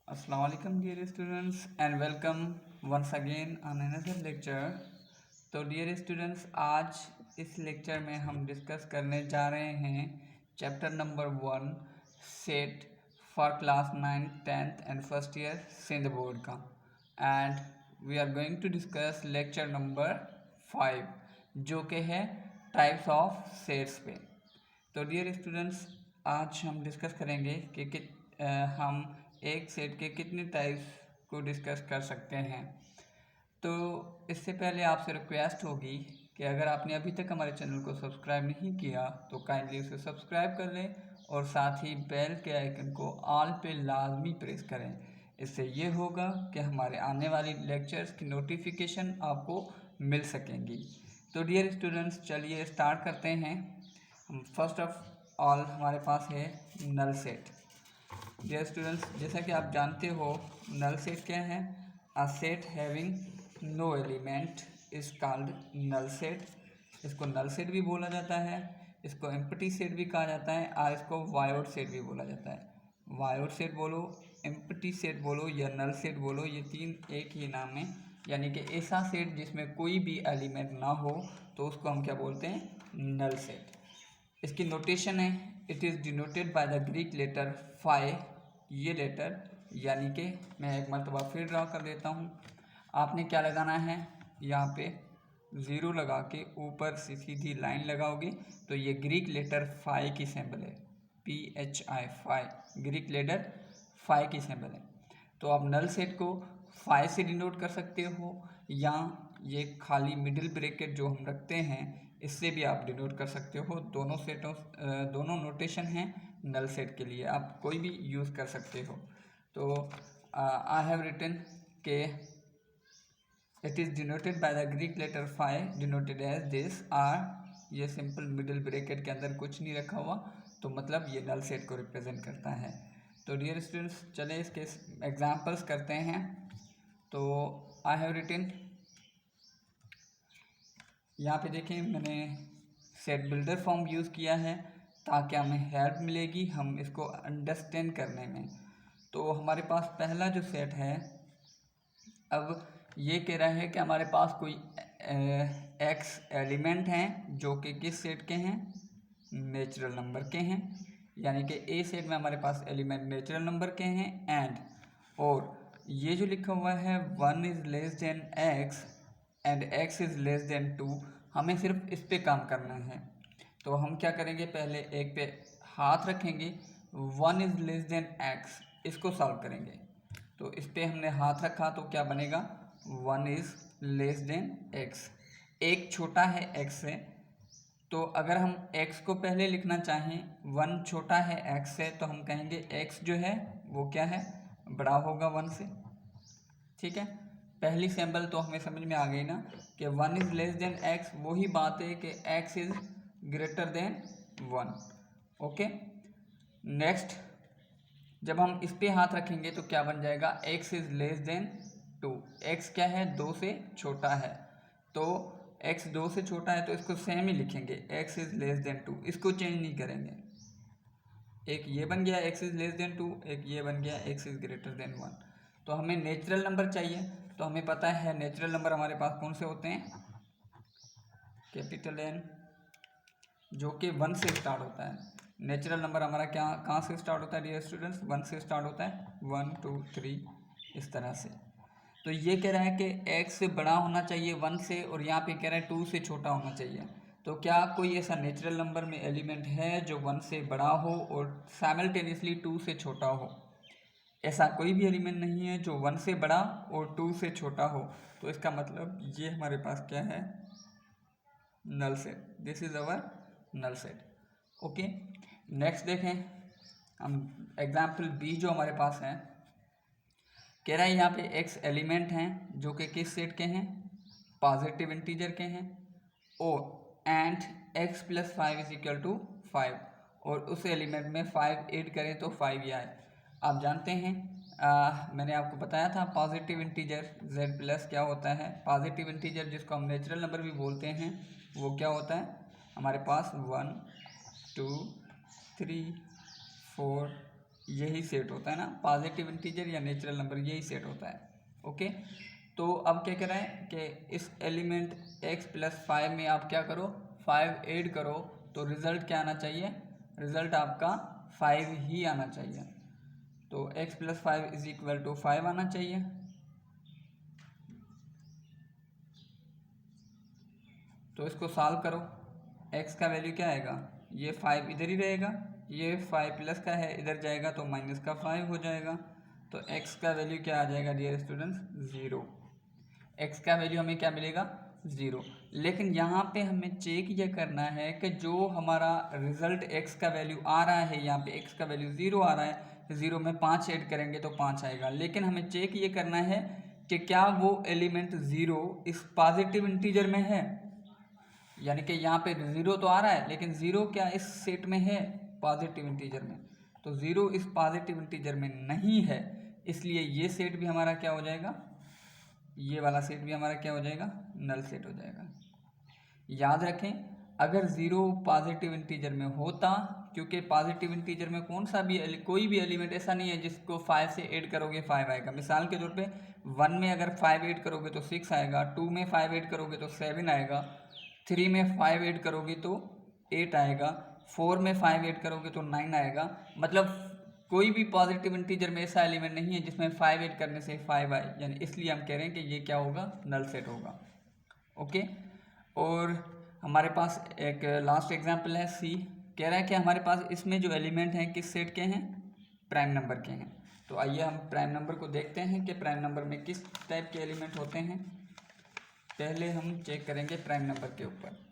Assalamu alaikum dear students and welcome once again on another lecture। तो dear students, आज इस lecture में हम डिस्कस करने जा रहे हैं chapter number 1 set for class 9, 10th and first year Sindh board का। And we are going to discuss lecture number 5 जो कि है टाइप्स ऑफ सेट्स पे। तो डियर स्टूडेंट्स, आज हम डिस्कस करेंगे कि हम एक सेट के कितने टाइप्स को डिस्कस कर सकते हैं। तो इससे पहले आपसे रिक्वेस्ट होगी कि अगर आपने अभी तक हमारे चैनल को सब्सक्राइब नहीं किया तो काइंडली उसे सब्सक्राइब कर लें और साथ ही बेल के आइकन को ऑल पे लाजमी प्रेस करें। इससे ये होगा कि हमारे आने वाली लेक्चर्स की नोटिफिकेशन आपको मिल सकेंगी। तो डियर स्टूडेंट्स, चलिए स्टार्ट करते हैं। हम फर्स्ट ऑफ ऑल हमारे पास है नल सेट। डियर स्टूडेंट्स, जैसा कि आप जानते हो नल सेट क्या है। A set having no element is called null set. इसको नल सेट भी बोला जाता है, इसको एम्प्टी सेट भी कहा जाता है और इसको वायोड सेट भी बोला जाता है। वायोड सेट बोलो, एम्प्टी सेट बोलो या नल सेट बोलो, ये तीन एक ही नाम है। यानी कि ऐसा सेट जिसमें कोई भी एलिमेंट ना हो तो उसको हम क्या बोलते हैं, नल सेट। इसकी नोटेशन है, it is denoted by the Greek letter phi. ये लेटर यानी कि मैं एक मरतबा फिर ड्रा कर देता हूँ। आपने क्या लगाना है, यहाँ पे ज़ीरो लगा के ऊपर से सीधी लाइन लगाओगे तो ये ग्रीक लेटर फाई की सिंबल है। PHI phi, Greek letter phi की सिंबल है। तो आप नल सेट को फाई से डिनोट कर सकते हो या ये खाली मिडिल ब्रैकेट जो हम रखते हैं इससे भी आप डिनोट कर सकते हो। दोनों नोटेशन हैं नल सेट के लिए, आप कोई भी यूज़ कर सकते हो। तो आई हैव रिटन के it is denoted by the Greek letter phi denoted as this are. ये सिंपल मिडिल ब्रैकेट के अंदर कुछ नहीं रखा हुआ तो मतलब ये नल सेट को रिप्रेजेंट करता है। तो डियर स्टूडेंट्स, चले इसके एग्जाम्पल्स करते हैं। तो आई हैव रिटन, यहाँ पे देखें मैंने सेट बिल्डर फॉर्म यूज़ किया है ताकि हमें हेल्प मिलेगी हम इसको अंडरस्टैंड करने में। तो हमारे पास पहला जो सेट है, अब ये कह रहा है कि हमारे पास कोई एक्स एलिमेंट हैं जो कि किस सेट के हैं, नेचुरल नंबर के हैं। यानी कि ए सेट में हमारे पास एलिमेंट नेचुरल नंबर के हैं और ये जो लिखा हुआ है 1 is less than x and x is less than 2, हमें सिर्फ इस पे काम करना है। तो हम क्या करेंगे, पहले एक पे हाथ रखेंगे, 1 इज़ लेस देन x, इसको सॉल्व करेंगे। तो इस पे हमने हाथ रखा तो क्या बनेगा, 1 इज़ लेस देन x। एक छोटा है x से, तो अगर हम x को पहले लिखना चाहें, 1 छोटा है x से, तो हम कहेंगे x जो है वो क्या है, बड़ा होगा 1 से। ठीक है, पहली सिंबल तो हमें समझ में आ गई ना कि 1 इज़ लेस देन x, वही बात है कि x is greater than 1। Okay, next जब हम इस पे हाथ रखेंगे तो क्या बन जाएगा, x is less than 2। x क्या है, 2 से छोटा है, तो x 2 से छोटा है तो इसको सेम ही लिखेंगे, x इज़ लेस देन 2, इसको चेंज नहीं करेंगे। एक ये बन गया x इज़ लेस देन 2, एक ये बन गया x इज़ ग्रेटर देन 1। तो हमें नेचुरल नंबर चाहिए, तो हमें पता है नेचुरल नंबर हमारे पास कौन से होते हैं, कैपिटल N, जो कि 1 से स्टार्ट होता है। नेचुरल नंबर हमारा क्या कहाँ से स्टार्ट होता है डियर स्टूडेंट्स, 1 से स्टार्ट होता है, 1 2 3 इस तरह से। तो ये कह रहा है कि x से बड़ा होना चाहिए 1 से, और यहाँ पे कह रहा है 2 से छोटा होना चाहिए। तो क्या कोई ऐसा नेचुरल नंबर में एलिमेंट है जो 1 से बड़ा हो और साइमल्टेनियसली 2 से छोटा हो? ऐसा कोई भी एलिमेंट नहीं है जो 1 से बड़ा और 2 से छोटा हो। तो इसका मतलब ये हमारे पास क्या है, null set. This is our null set. Okay, next देखें हम एग्जाम्पल बी जो हमारे पास है, कह रहा है यहाँ पे x एलिमेंट हैं जो कि किस सेट के हैं, पॉजिटिव इंटीजर के हैं, और and x plus 5 is equal to 5, और उस एलिमेंट में 5 ऐड करें तो 5 ही आए। आप जानते हैं मैंने आपको बताया था पॉजिटिव इंटीजर z प्लस क्या होता है, पॉजिटिव इंटीजर जिसको हम नेचुरल नंबर भी बोलते हैं वो क्या होता है, हमारे पास 1 2 3 4 यही सेट होता है ना, पॉजिटिव इंटीजर या नेचुरल नंबर यही सेट होता है। ओके, तो अब क्या कह रहा है कि इस एलिमेंट x + 5 में आप क्या करो, 5 ऐड करो, तो रिजल्ट क्या आना चाहिए, रिजल्ट आपका 5 ही आना चाहिए। तो x + 5 = 5 आना चाहिए। तो इसको सॉल्व करो, x का वैल्यू क्या आएगा, ये 5 इधर ही रहेगा, ये 5 प्लस का है, इधर जाएगा तो माइनस का 5 हो जाएगा। तो x का वैल्यू क्या आ जाएगा डियर स्टूडेंट्स, 0। x का वैल्यू हमें क्या मिलेगा, 0। लेकिन यहाँ पे हमें चेक ये करना है कि जो हमारा रिजल्ट x का वैल्यू आ रहा है, यहाँ पे x का वैल्यू 0 आ रहा है, 0 में 5 ऐड करेंगे तो 5 आएगा। लेकिन हमें चेक ये करना है कि क्या वो एलिमेंट 0 इस पॉजिटिव इंटीजर में है, यानी कि यहाँ पे 0 तो आ रहा है लेकिन 0 क्या इस सेट में है, पॉजिटिव इंटीजर में। तो 0 इस पॉजिटिव इंटीजर में नहीं है, इसलिए ये सेट भी हमारा क्या हो जाएगा, ये वाला सेट भी हमारा क्या हो जाएगा, नल सेट हो जाएगा। याद रखें, अगर 0 पॉजिटिव इंटीजर में होता, क्योंकि पॉजिटिव इंटीजर में कौन सा भी कोई भी एलिमेंट ऐसा नहीं है जिसको 5 से ऐड करोगे 5 आएगा। मिसाल के तौर पे 1 में अगर 5 ऐड करोगे तो 6 आएगा, 2 में 5 ऐड करोगे तो 7 आएगा, 3 में 5 ऐड करोगे तो 8 आएगा, 4 में 5 ऐड करोगे तो 9 आएगा। मतलब कोई भी पॉजिटिव इंटीजर में ऐसा एलिमेंट नहीं है जिसमें 5 ऐड करने से 5 आए, यानी इसलिए हम कह रहे हैं कि ये क्या होगा, नल सेट होगा। ओके, और हमारे पास एक लास्ट एग्जांपल है, सी कह रहा है कि हमारे पास इसमें जो एलिमेंट हैं किस सेट के हैं, प्राइम नंबर के हैं। तो आइए हम प्राइम नंबर को देखते हैं कि प्राइम नंबर में किस टाइप के एलिमेंट होते हैं। पहले हम चेक करेंगे प्राइम नंबर के ऊपर।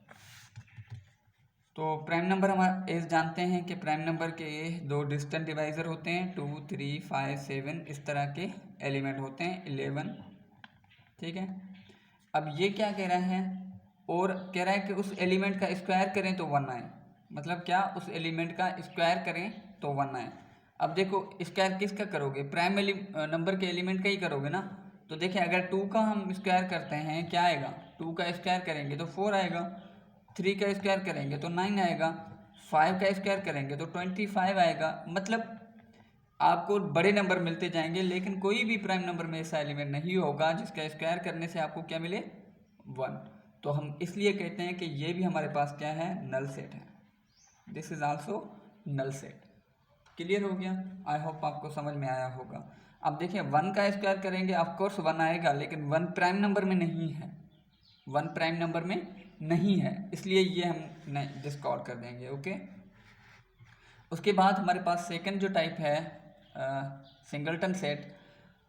तो प्राइम नंबर हम जानते हैं कि प्राइम नंबर के 2 डिस्टेंट डिवाइज़र होते हैं, 2, 3, 5, 7 इस तरह के एलिमेंट होते हैं, 11। ठीक है, अब ये क्या कह रहा है, और कह रहा है कि उस एलिमेंट का स्क्वायर करें तो 1 आए। मतलब क्या, उस एलिमेंट का स्क्वायर करें तो 1 आए। अब देखो स्क्वायर किसका करोगे, प्राइम नंबर के एलिमेंट का ही करोगे ना। तो देखिए अगर 2 का हम स्क्वायर करते हैं क्या आएगा, 2 का स्क्वायर करेंगे तो 4 आएगा, 3 का स्क्वायर करेंगे तो 9 आएगा, 5 का स्क्वायर करेंगे तो 25 आएगा। मतलब आपको बड़े नंबर मिलते जाएंगे, लेकिन कोई भी प्राइम नंबर में ऐसा एलिमेंट नहीं होगा जिसका स्क्वायर करने से आपको क्या मिले, 1। तो हम इसलिए कहते हैं कि ये भी हमारे पास क्या है, नल सेट है। This is also null set. Clear हो गया, आई होप आपको समझ में आया होगा। अब देखिए 1 का स्क्वायर करेंगे, ऑफकोर्स 1 आएगा, लेकिन 1 प्राइम नंबर में नहीं है, 1 प्राइम नंबर में नहीं है, इसलिए ये हम डिस्कार्ड कर देंगे। ओके, उसके बाद हमारे पास सेकंड जो टाइप है सिंगलटन सेट।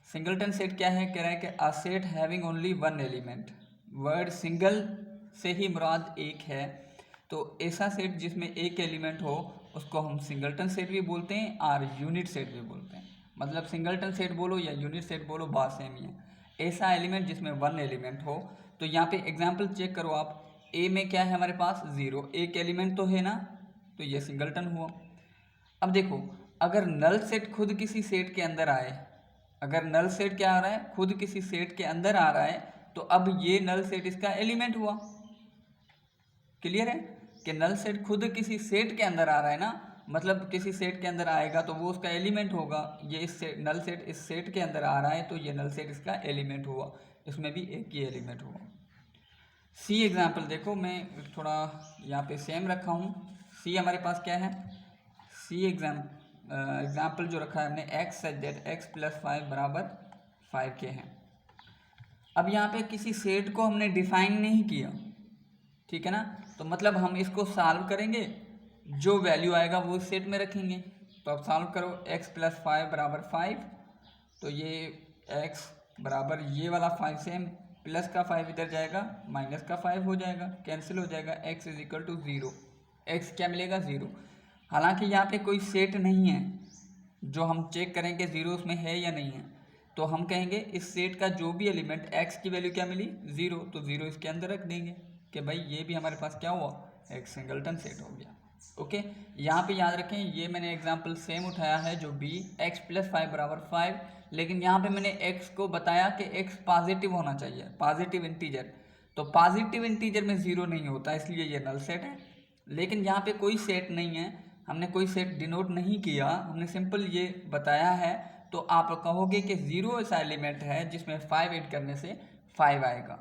सिंगलटन सेट क्या है, कह रहा है कि अ set having only 1 element. Word single से ही मुराद एक है, तो ऐसा सेट जिसमें एक एलिमेंट हो उसको हम सिंगलटन सेट भी बोलते हैं और यूनिट सेट भी बोलते हैं। मतलब सिंगलटन सेट बोलो या यूनिट सेट बोलो, बात सेम ही है। ऐसा एलिमेंट जिसमें 1 एलिमेंट हो। तो यहाँ पे एग्जांपल चेक करो आप, ए में क्या है हमारे पास, 0, एक एलिमेंट तो है ना, तो ये सिंगलटन हुआ। अब देखो अगर नल सेट खुद किसी सेट के अंदर आए, अगर नल सेट क्या आ रहा है, खुद किसी सेट के अंदर आ रहा है, तो अब ये नल सेट इसका एलिमेंट हुआ। क्लियर है कि नल सेट खुद किसी सेट के अंदर आ रहा है ना, मतलब किसी सेट के अंदर आएगा तो वो उसका एलिमेंट होगा। ये इस नल सेट इस सेट के अंदर आ रहा है तो ये नल सेट इसका एलिमेंट हुआ, इसमें भी एक ही एलिमेंट हुआ। सी एग्जाम्पल देखो, मैं थोड़ा यहाँ पे सेम रखा हूँ। सी हमारे पास क्या है, सी एग्जाम्पल जो रखा है हमने, एक्स सच दैट x + 5 = 5 के हैं। अब यहाँ पे किसी सेट को हमने डिफाइन नहीं किया, ठीक है ना, तो मतलब हम इसको सॉल्व करेंगे, जो वैल्यू आएगा वो इस सेट में रखेंगे। तो अब सॉल्व करो, x + 5 = 5, तो ये x बराबर ये वाला 5 सेम, प्लस का 5 इधर जाएगा, माइनस का 5 हो जाएगा, कैंसिल हो जाएगा, x = 0। x क्या मिलेगा, 0। हालांकि यहाँ पे कोई सेट नहीं है जो हम चेक करें कि 0 उसमें है या नहीं है, तो हम कहेंगे इस सेट का जो भी एलिमेंट x की वैल्यू क्या मिली, 0, तो 0 इसके अंदर रख देंगे कि भाई ये भी हमारे पास क्या हुआ, एक सिंगलटन सेट हो गया। ओके, यहाँ पे याद रखें ये मैंने एग्जांपल सेम उठाया है जो b, x + 5 = 5, लेकिन यहाँ पे मैंने x को बताया कि x पॉजिटिव होना चाहिए, पॉजिटिव इंटीजर। तो पॉजिटिव इंटीजर में 0 नहीं होता, इसलिए ये नल सेट है। लेकिन यहाँ पे कोई सेट नहीं है हमने कोई सेट डिनोट नहीं किया, हमने सिंपल ये बताया है, तो आप कहोगे कि 0 ऐसा एलिमेंट है जिसमें 5 ऐड करने से 5 आएगा।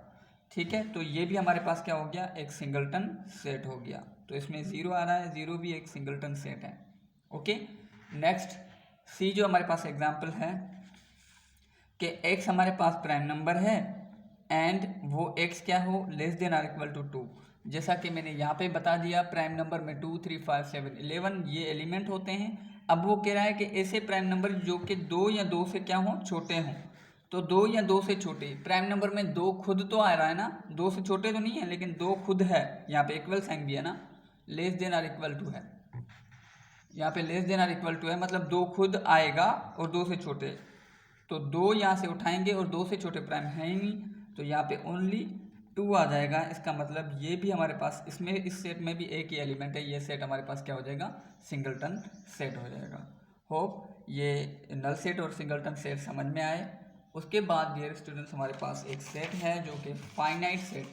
ठीक है, तो ये भी हमारे पास क्या हो गया, एक सिंगलटन सेट हो गया। तो इसमें 0 आ रहा है, 0 भी एक सिंगलटन सेट है। ओके, नेक्स्ट सी जो हमारे पास एग्जाम्पल है कि x हमारे पास प्राइम नंबर है एंड वो x क्या हो, less than or equal to 2। जैसा कि मैंने यहाँ पे बता दिया, प्राइम नंबर में 2, 3, 5, 7, 11 ये एलिमेंट होते हैं। अब वो कह रहा है कि ऐसे प्राइम नंबर जो कि 2 या 2 से क्या हो, छोटे हों। तो 2 या 2 से छोटे, प्राइम नंबर में 2 खुद तो आ रहा है ना, 2 से छोटे तो नहीं है, लेकिन 2 खुद है। यहाँ पे इक्वल साइन भी है ना, less than or equal to है, यहाँ पे less than or equal to है, मतलब 2 खुद आएगा और 2 से छोटे। तो 2 यहाँ से उठाएंगे और 2 से छोटे प्राइम है ही नहीं, तो यहाँ पे ओनली 2 आ जाएगा। इसका मतलब ये भी हमारे पास, इसमें इस सेट में भी एक ही एलिमेंट है, ये सेट हमारे पास क्या हो जाएगा, सिंगलटन सेट हो जाएगा। होप ये नल सेट और सिंगलटन सेट समझ में आए। उसके बाद डियर स्टूडेंट्स हमारे पास एक सेट है जो कि फाइनाइट सेट।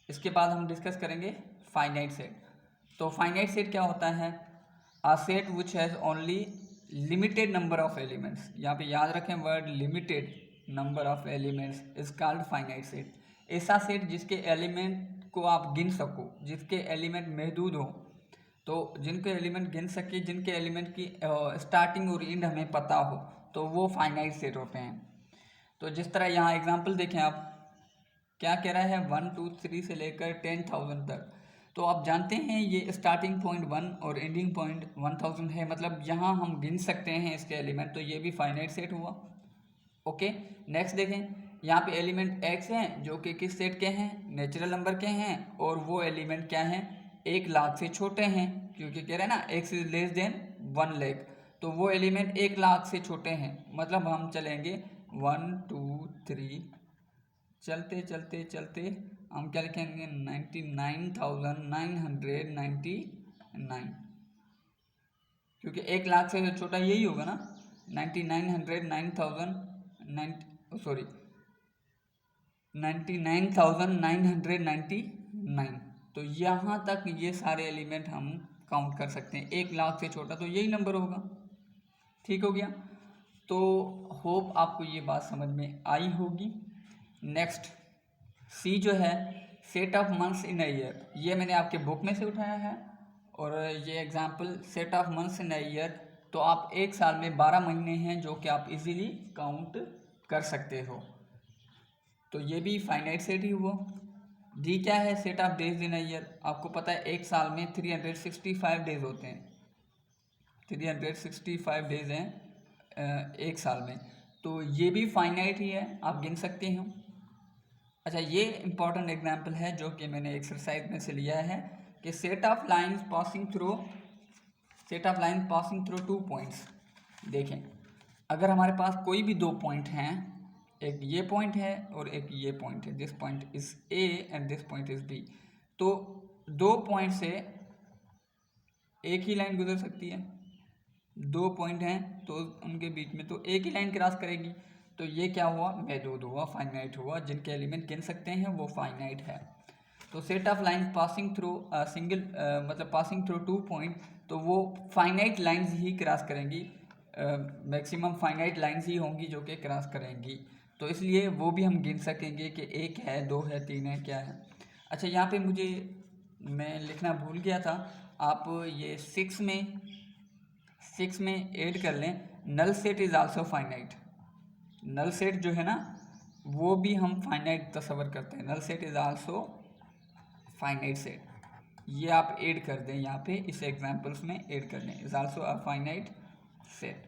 इसके बाद हम डिस्कस करेंगे फाइनाइट सेट। तो फाइनाइट सेट क्या होता है, a set which has only limited number of elements। यहाँ पे याद रखें word limited number of elements is called finite set. ऐसा सेट जिसके एलिमेंट को आप गिन सको, जिसके एलिमेंट महदूद हो, तो जिनके एलिमेंट गिन सके, जिनके एलिमेंट की स्टार्टिंग और एंड हमें पता हो, तो वो फाइनाइट सेट होते हैं। तो जिस तरह यहाँ एग्जांपल देखें आप, क्या कह रहा है, 1, 2, 3 से लेकर 10,000 तक। तो आप जानते हैं ये स्टार्टिंग पॉइंट 1 और एंडिंग पॉइंट 1000 है, मतलब यहाँ हम गिन सकते हैं इसके एलिमेंट, तो ये भी फाइनाइट सेट हुआ। ओके, नेक्स्ट देखें, यहाँ पे एलिमेंट x हैं जो कि किस सेट के हैं, नेचुरल नंबर के हैं, और वो एलिमेंट क्या हैं, 1 लाख से छोटे हैं, क्योंकि कह रहे हैं ना x is less than 1 lakh, तो वो एलिमेंट 1 लाख से छोटे हैं। मतलब हम चलेंगे 1, 2, 3, चलते चलते चलते हम क्या लिखेंगे, 99,999, क्योंकि 1 लाख से छोटा यही होगा ना, 99,999। तो यहाँ तक ये सारे एलिमेंट हम काउंट कर सकते हैं, 1 लाख से छोटा तो यही नंबर होगा। ठीक हो गया, तो होप आपको ये बात समझ में आई होगी। नेक्स्ट सी जो है, set of months in a year, ये मैंने आपके बुक में से उठाया है, और ये example set of months in a year, तो आप एक साल में 12 महीने हैं जो कि आप इजीली काउंट कर सकते हो, तो ये भी फाइनाइट सेट ही हुआ। डी क्या है, set of days in a year, आपको पता है एक साल में 365 डेज होते हैं, 365 डेज हैं एक साल में, तो ये भी फाइनाइट ही है, आप गिन सकते हो। अच्छा, ये इंपॉर्टेंट एग्जांपल है जो कि मैंने एक्सरसाइज में से लिया है कि set of lines passing through 2 points. देखें, अगर हमारे पास कोई भी 2 पॉइंट हैं, एक ये पॉइंट है और एक ये पॉइंट है, this point is A and this point is B, तो 2 पॉइंट से एक ही लाइन गुजर सकती है। 2 पॉइंट हैं तो उनके बीच में तो एक ही लाइन क्रॉस करेगी, तो ये क्या हुआ, महदूद हुआ, फाइनाइट हुआ, जिनके एलिमेंट गिन सकते हैं वो फाइनाइट है। तो set of lines passing through single मतलब पासिंग थ्रू 2 पॉइंट, तो वो फाइनाइट लाइंस ही क्रॉस करेंगी, मैक्सिमम फाइनाइट लाइंस ही होंगी जो कि क्रॉस करेंगी, तो इसलिए वो भी हम गिन सकेंगे कि 1 है, 2 है, 3 है, क्या है। अच्छा, यहाँ पे मैं लिखना भूल गया था, आप ये 6 में ऐड कर लें, null set is also finite. Null set जो है ना वो भी हम फाइनाइट तस्वर करते हैं, null set is also finite set, ये आप ऐड कर दें यहाँ पे, इस एग्जांपल्स में ऐड कर दें, is also a finite set.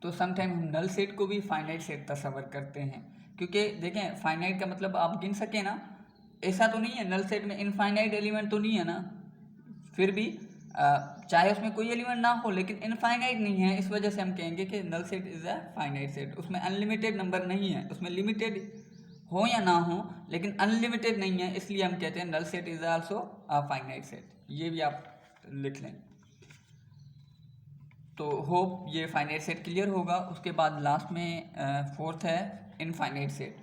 तो समटाइम हम नल सेट को भी फाइनाइट सेट तस्वर करते हैं, क्योंकि देखें फाइनाइट का मतलब आप गिन सकें ना, ऐसा तो नहीं है नल सेट में इनफाइनाइट एलिमेंट तो नहीं है ना, फिर भी चाहे उसमें कोई एलिमेंट ना हो लेकिन इनफाइनाइट नहीं है, इस वजह से हम कहेंगे कि null set is a finite set. उसमें अनलिमिटेड नंबर नहीं है, उसमें लिमिटेड हो या ना हो लेकिन अनलिमिटेड नहीं है, इसलिए हम कहते हैं null set is also a finite set, ये भी आप लिख लें। तो होप ये फाइनाइट सेट क्लियर होगा। उसके बाद लास्ट में फोर्थ है इनफाइनाइट सेट।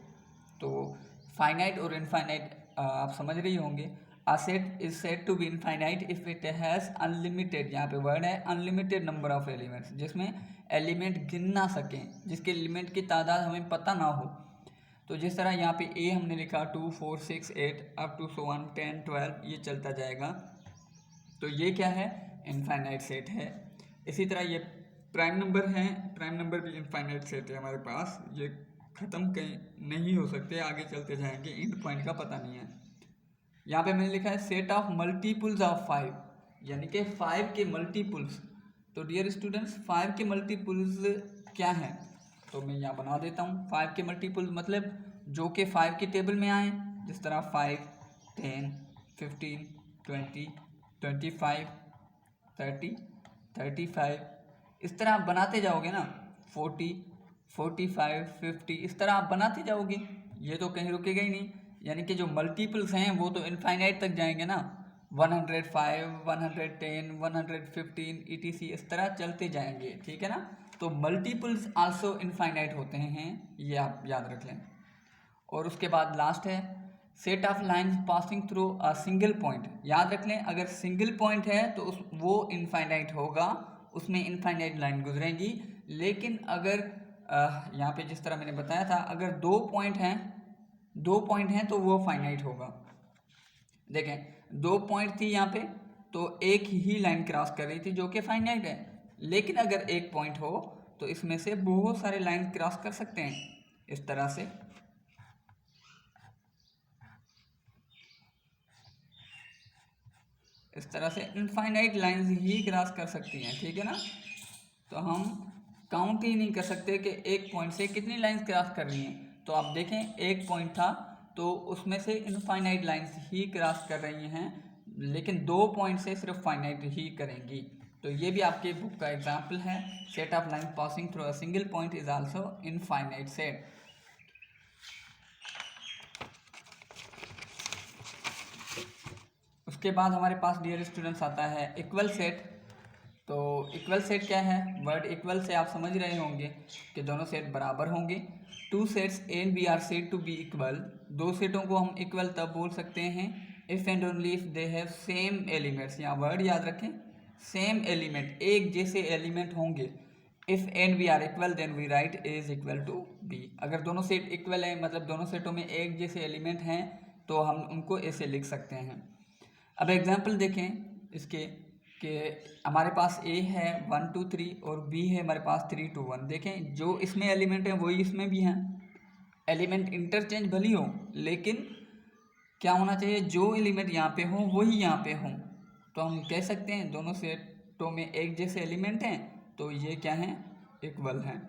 तो फाइनाइट और इनफाइनाइट आप समझ रही होंगे। A set is said to be infinite if it has unlimited, यहाँ पे वर्ड है अनलिमिटेड नंबर ऑफ एलिमेंट्स, जिसमें एलिमेंट गिन ना सकें, जिसके एलिमेंट की तादाद हमें पता ना हो। तो जिस तरह यहाँ पे ए हमने लिखा 2 4 6 8 अप टू 1 10 12, ये चलता जाएगा, तो ये क्या है, इनफाइनाइट सेट है। इसी तरह ये प्राइम नंबर है, प्राइम नंबर भी इनफाइनाइट सेट है हमारे पास, ये ख़त्म कहीं नहीं हो सकते, आगे चलते जाएंगे, एंड पॉइंट का पता नहीं है। यहाँ पे मैंने लिखा है सेट ऑफ मल्टीपल्स ऑफ 5, यानी कि 5 के मल्टीपल्स। तो डियर स्टूडेंट्स 5 के मल्टीपल्स क्या हैं, तो मैं यहाँ बना देता हूँ। 5 के मल्टीपल्स मतलब जो कि 5 की टेबल में आए, जिस तरह 5 10 15 20 25 30 35, इस तरह आप बनाते जाओगे ना, 40 45 50, इस तरह आप बनाते जाओगे, ये तो कहीं रुकेगा ही नहीं। यानी कि जो मल्टीपल्स हैं वो तो इनफाइनाइट तक जाएंगे ना, 105 110 115 etc, इस तरह चलते जाएंगे, ठीक है ना। तो मल्टीपल्स आल्सो इनफाइनाइट होते हैं, ये आप याद रख लें। और उसके बाद लास्ट है set of lines passing through a single point. याद रख लें, अगर सिंगल पॉइंट है तो वो इनफाइनाइट होगा, उसमें इनफाइनाइट लाइन गुजरेगी। लेकिन अगर यहाँ पे जिस तरह मैंने बताया था, अगर दो पॉइंट हैं तो वो फाइनाइट होगा। देखें 2 पॉइंट थी यहाँ पे, तो एक ही लाइन क्रॉस कर रही थी जो कि फाइनाइट है। लेकिन अगर एक पॉइंट हो तो इसमें से बहुत सारे लाइन क्रॉस कर सकते हैं, इस तरह से। इस तरह से इनफाइनाइट लाइंस ही क्रॉस कर सकती हैं, ठीक है ना। तो हम काउंट ही नहीं कर सकते कि एक पॉइंट से कितनी लाइंस क्रॉस कर रही हैं। तो आप देखें एक पॉइंट था तो उसमें से इनफाइनाइट लाइंस ही क्रॉस कर रही हैं, लेकिन 2 पॉइंट से सिर्फ फाइनाइट ही करेंगी। तो ये भी आपके बुक का एग्जाम्पल है, set of line passing through a single point is also infinite set. उसके बाद हमारे पास डियर स्टूडेंट्स आता है इक्वल सेट। तो इक्वल सेट क्या है, वर्ड इक्वल से आप समझ रहे होंगे कि दोनों सेट बराबर होंगे। 2 sets A and B are said to be equal. 2 सेटों को हम इक्वल तब बोल सकते हैं if and only if they have same elements. यहाँ वर्ड याद रखें, सेम एलिमेंट, एक जैसे एलिमेंट होंगे। If and B are equal then we write A is equal to B. अगर दोनों सेट इक्वल हैं, मतलब दोनों सेटों में एक जैसे एलिमेंट हैं, तो हम उनको ऐसे लिख सकते हैं। अब एग्जाम्पल देखें इसके कि हमारे पास ए है 1 2 3 और बी है हमारे पास 3 2 1। देखें जो इसमें एलिमेंट है वही इसमें भी हैं। एलिमेंट इंटरचेंज भली हो, लेकिन क्या होना चाहिए, जो एलिमेंट यहाँ पे हो वही यहाँ पे हो। तो हम कह सकते हैं दोनों सेटों में एक जैसे एलिमेंट हैं, तो ये क्या हैं, इक्वल हैं।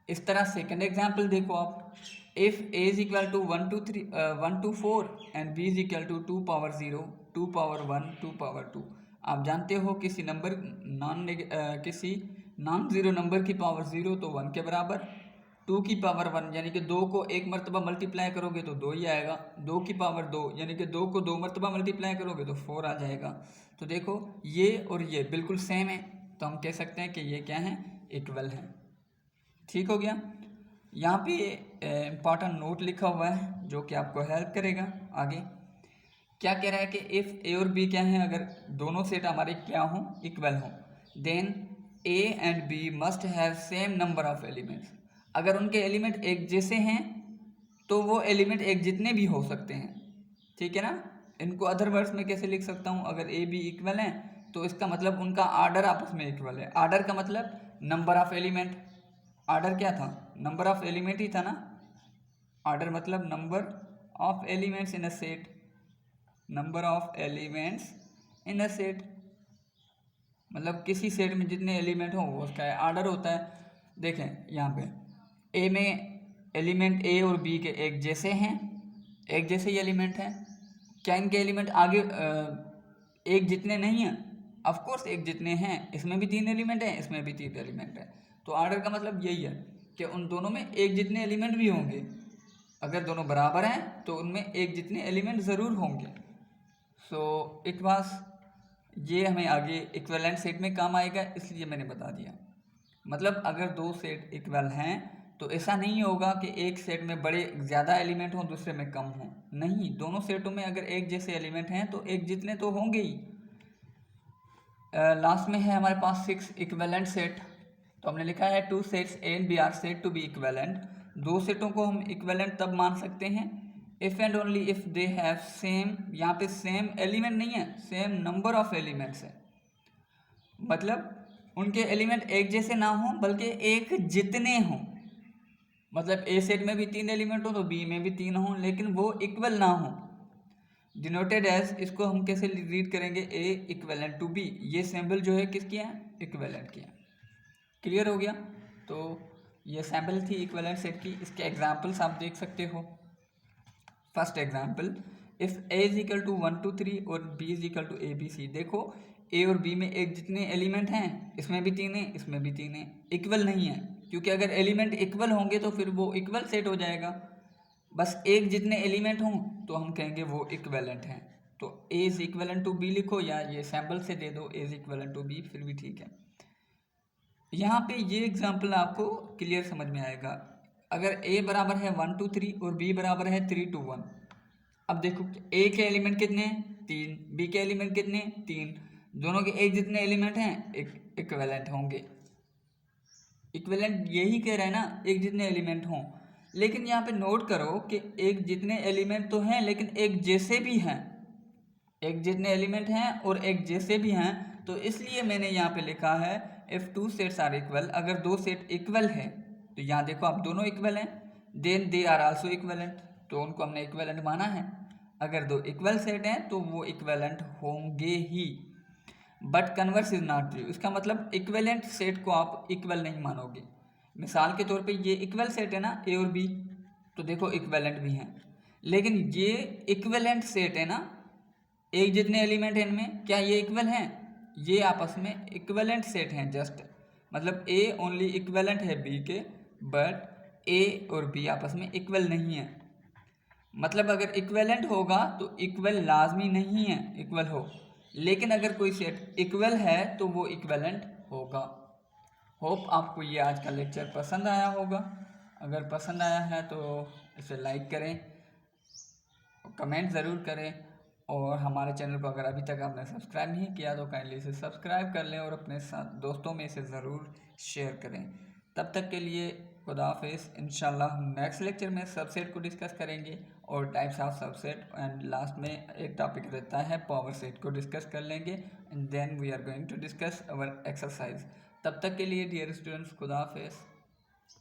इस तरह सेकंड एग्जाम्पल देखो आप, if A is equal to 1 to 4 and B is equal to 2 power 0 2 power 1 2 power 2। आप जानते हो किसी नॉन ज़ीरो नंबर की पावर 0 तो 1 के बराबर, 2 की पावर 1 यानी कि 2 को एक मरतबा मल्टीप्लाई करोगे तो 2 ही आएगा, 2 की पावर 2 यानी कि 2 को 2 मरतबा मल्टीप्लाई करोगे तो 4 आ जाएगा। तो देखो ये और ये बिल्कुल सेम है, तो हम कह सकते हैं कि ये क्या है, इक्वल है। ठीक हो गया। यहाँ पे इम्पॉर्टेंट नोट लिखा हुआ है जो कि आपको हेल्प करेगा आगे। क्या कह रहा है कि इफ़ ए और बी क्या हैं, अगर दोनों सेट हमारे क्या हों, इक्वल हों, then A and B must have same number of elements. अगर उनके एलिमेंट एक जैसे हैं तो वो एलिमेंट एक जितने भी हो सकते हैं, ठीक है ना। इनको अदर वर्ड्स में कैसे लिख सकता हूँ, अगर ए बी इक्वल हैं तो इसका मतलब उनका आर्डर आपस में इक्वल है। आर्डर का मतलब नंबर ऑफ एलिमेंट, आर्डर क्या था, नंबर ऑफ एलिमेंट ही था ना। आर्डर मतलब number of elements in a set, number of elements in a set, मतलब किसी सेट में जितने एलिमेंट हो वो उसका आर्डर होता है। देखें यहाँ पे ए में एलिमेंट ए और बी के एक जैसे हैं, एक जैसे ही एलिमेंट हैं। क्या इनके एलिमेंट आगे एक जितने नहीं हैं, ऑफ कोर्स एक जितने हैं। इसमें भी 3 एलिमेंट हैं, इसमें भी 3 एलिमेंट हैं। तो आर्डर का मतलब यही है कि उन दोनों में एक जितने एलिमेंट भी होंगे। अगर दोनों बराबर हैं तो उनमें एक जितने एलिमेंट ज़रूर होंगे। सो इट वाज, ये हमें आगे इक्विवेलेंट सेट में काम आएगा, इसलिए मैंने बता दिया। मतलब अगर 2 सेट इक्वल हैं तो ऐसा नहीं होगा कि एक सेट में बड़े ज़्यादा एलिमेंट हों दूसरे में कम हों, नहीं, दोनों सेटों में अगर एक जैसे एलिमेंट हैं तो एक जितने तो होंगे ही। लास्ट में है हमारे पास 6 इक्विवेलेंट सेट। तो हमने लिखा है 2 sets A and B are set to be equivalent. दो सेटों को हम इक्विवेलेंट तब मान सकते हैं if and only if they have same, यहाँ पे सेम एलिमेंट नहीं है, सेम नंबर ऑफ एलिमेंट्स है। मतलब उनके एलिमेंट एक जैसे ना हो बल्कि एक जितने हों। मतलब ए सेट में भी 3 एलिमेंट हो तो बी में भी 3 हों, लेकिन वो इक्वल ना हो। डिनोटेड एज, इसको हम कैसे रीड करेंगे, ए इक्विवेलेंट टू बी। ये सैम्पल जो है किसकी है, इक्विवेलेंट की है। क्लियर हो गया। तो ये सैम्पल थी इक्विवेलेंट सेट की। इसके एग्जांपल्स आप देख सकते हो। First example, if A is equal to 1 2 3 और B is equal to A B C. देखो ए और बी में एक जितने एलिमेंट हैं, इसमें भी 3 है, इसमें भी 3 है, इक्वल नहीं है, क्योंकि अगर एलिमेंट इक्वल होंगे तो फिर वो इक्वल सेट हो जाएगा। बस एक जितने एलिमेंट हों तो हम कहेंगे वो इक्विवेलेंट हैं। तो ए इज इक्विवेलेंट टू बी लिखो, या ये सैम्पल से दे दो ए इज इक्विवेलेंट टू बी, फिर भी ठीक है। यहाँ पे ये एग्जाम्पल आपको क्लियर समझ में आएगा। अगर a बराबर है 1 2 3 और b बराबर है 3 2 1। अब देखो a के एलिमेंट कितने, 3, b के एलिमेंट कितने, 3, दोनों के एक जितने एलिमेंट हैं इक्विवेलेंट होंगे। इक्विवेलेंट यही कह रहा है ना, एक जितने एलिमेंट हों। लेकिन यहाँ पे नोट करो कि एक जितने एलिमेंट तो हैं लेकिन एक जैसे भी हैं, एक जितने एलिमेंट हैं और एक जैसे भी हैं। तो इसलिए मैंने यहाँ पे लिखा है इफ़ 2 सेट्स आर इक्वल। अगर दो सेट इक्वल है तो यहाँ देखो आप दोनों इक्वल हैं, then they are also equivalent, तो उनको हमने इक्वलेंट माना है। अगर दो इक्वल सेट हैं तो वो इक्वलेंट होंगे ही। But converse is not true, इसका मतलब इक्वलेंट सेट को आप इक्वल नहीं मानोगे। मिसाल के तौर पे ये इक्वल सेट है ना ए और बी, तो देखो इक्वलेंट भी हैं। लेकिन ये इक्वलेंट सेट है ना, एक जितने एलिमेंट हैं इनमें, क्या ये इक्वल हैं, ये आपस में इक्वलेंट सेट हैं जस्ट। मतलब ए ओनली इक्वलेंट है बी के, बट ए और बी आपस में इक्वल नहीं है। मतलब अगर इक्वलेंट होगा तो इक्वल लाजमी नहीं है इक्वल हो, लेकिन अगर कोई सेट इक्वल है तो वो इक्वलेंट होगा। होप आपको ये आज का लेक्चर पसंद आया होगा। अगर पसंद आया है तो इसे लाइक करें, कमेंट ज़रूर करें, और हमारे चैनल को अगर अभी तक आपने सब्सक्राइब नहीं किया तो काइंडली इसे सब्सक्राइब कर लें और अपने साथ दोस्तों में इसे ज़रूर शेयर करें। तब तक के लिए खुदा हाफिज़। इंशाल्लाह हम नेक्स्ट लेक्चर में सबसेट को डिस्कस करेंगे और types of subset, and last में एक टॉपिक रहता है पावर सेट को डिस्कस कर लेंगे, and then we are going to discuss our exercise. तब तक के लिए डियर स्टूडेंट्स, खुदा हाफिज़।